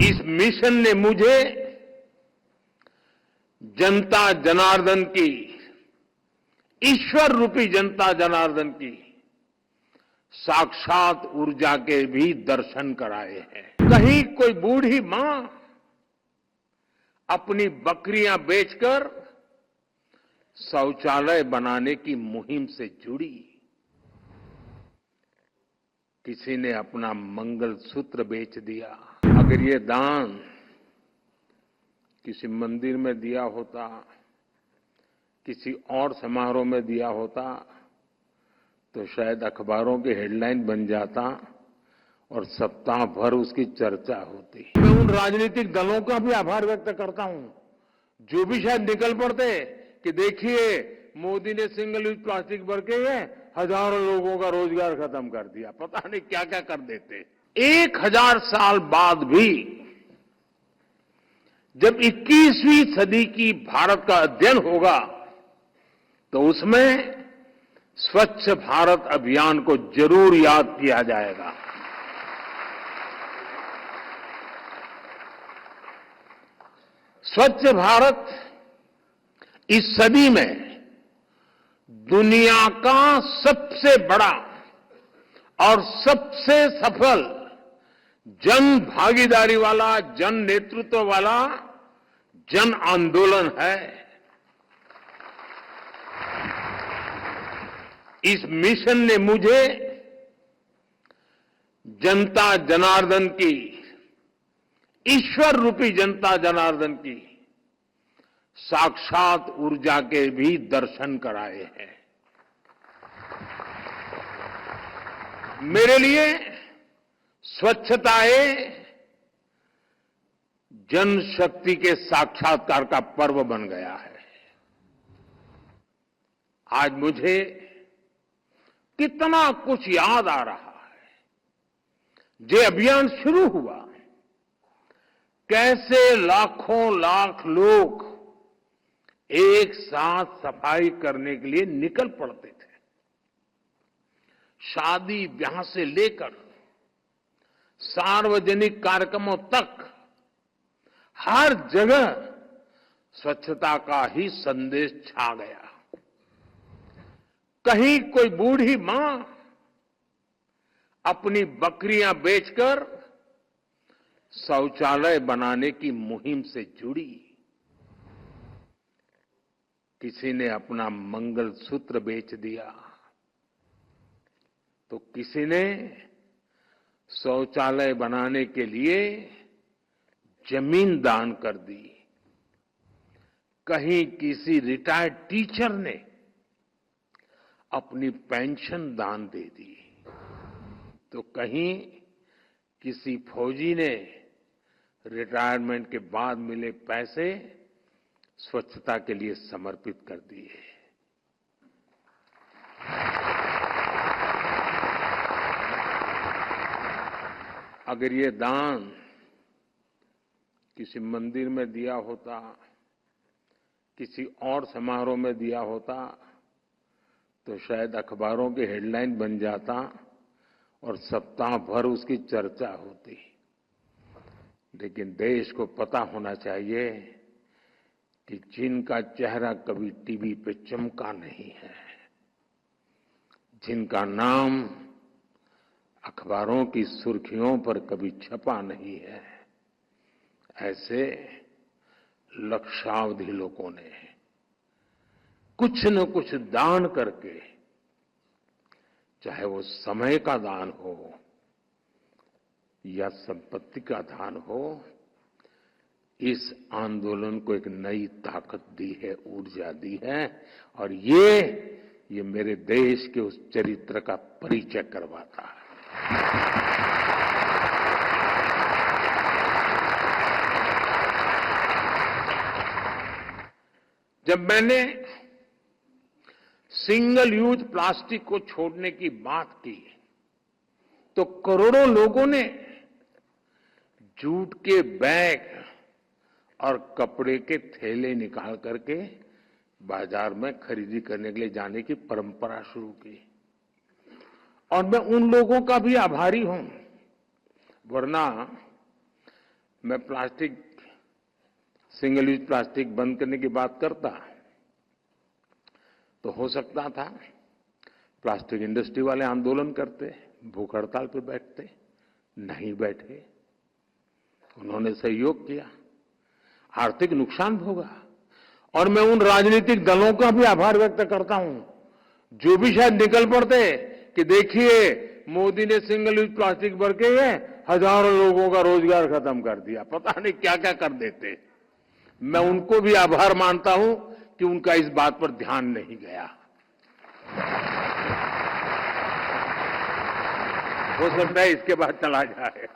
इस मिशन ने मुझे जनता जनार्दन की, ईश्वर रूपी जनता जनार्दन की साक्षात ऊर्जा के भी दर्शन कराए हैं। कहीं कोई बूढ़ी मां अपनी बकरियां बेचकर शौचालय बनाने की मुहिम से जुड़ी, किसी ने अपना मंगलसूत्र बेच दिया। अगर ये दान किसी मंदिर में दिया होता, किसी और समारोह में दिया होता, तो शायद अखबारों की हेडलाइन बन जाता और सप्ताह भर उसकी चर्चा होती। मैं उन राजनीतिक दलों का भी आभार व्यक्त करता हूं जो भी शायद निकल पड़ते कि देखिए मोदी ने सिंगल यूज प्लास्टिक भर के हजारों लोगों का रोजगार खत्म कर दिया, पता नहीं क्या क्या कर देते। 1000 साल बाद भी जब 21वीं सदी की भारत का अध्ययन होगा तो उसमें स्वच्छ भारत अभियान को जरूर याद किया जाएगा। स्वच्छ भारत इस सदी में दुनिया का सबसे बड़ा और सबसे सफल जन भागीदारी वाला, जन नेतृत्व वाला जन आंदोलन है। इस मिशन ने मुझे जनता जनार्दन की, ईश्वर रूपी जनता जनार्दन की साक्षात ऊर्जा के भी दर्शन कराए हैं। मेरे लिए स्वच्छताए जनशक्ति के साक्षात्कार का पर्व बन गया है। आज मुझे कितना कुछ याद आ रहा है। ये अभियान शुरू हुआ, कैसे लाखों लाख लोग एक साथ सफाई करने के लिए निकल पड़ते थे। शादी ब्याह से लेकर सार्वजनिक कार्यक्रमों तक हर जगह स्वच्छता का ही संदेश छा गया। कहीं कोई बूढ़ी मां अपनी बकरियां बेचकर शौचालय बनाने की मुहिम से जुड़ी, किसी ने अपना मंगलसूत्र बेच दिया, तो किसी ने शौचालय बनाने के लिए जमीन दान कर दी। कहीं किसी रिटायर्ड टीचर ने अपनी पेंशन दान दे दी, तो कहीं किसी फौजी ने रिटायरमेंट के बाद मिले पैसे स्वच्छता के लिए समर्पित कर दिए। अगर ये दान किसी मंदिर में दिया होता, किसी और समारोह में दिया होता, तो शायद अखबारों की हेडलाइन बन जाता और सप्ताह भर उसकी चर्चा होती। लेकिन देश को पता होना चाहिए कि जिनका चेहरा कभी टीवी पे चमका नहीं है, जिनका नाम अखबारों की सुर्खियों पर कभी छपा नहीं है, ऐसे लक्षावधि लोगों ने कुछ न कुछ दान करके, चाहे वो समय का दान हो या संपत्ति का दान हो, इस आंदोलन को एक नई ताकत दी है, ऊर्जा दी है। और ये मेरे देश के उस चरित्र का परिचय करवाता है। जब मैंने सिंगल यूज प्लास्टिक को छोड़ने की बात की, तो करोड़ों लोगों ने जूट के बैग और कपड़े के थैले निकाल करके बाजार में खरीदी करने के लिए जाने की परंपरा शुरू की। और मैं उन लोगों का भी आभारी हूं, वरना मैं सिंगल यूज प्लास्टिक बंद करने की बात करता तो हो सकता था प्लास्टिक इंडस्ट्री वाले आंदोलन करते, भूख हड़ताल पे बैठते, नहीं बैठे। उन्होंने सहयोग किया, आर्थिक नुकसान भोगा। और मैं उन राजनीतिक दलों का भी आभार व्यक्त करता हूं जो भी शायद निकल पड़ते कि देखिए मोदी ने सिंगल यूज प्लास्टिक भर के हजारों लोगों का रोजगार खत्म कर दिया, पता नहीं क्या क्या कर देते। मैं उनको भी आभार मानता हूं कि उनका इस बात पर ध्यान नहीं गया। हो सकता है इसके बाद चला जाए।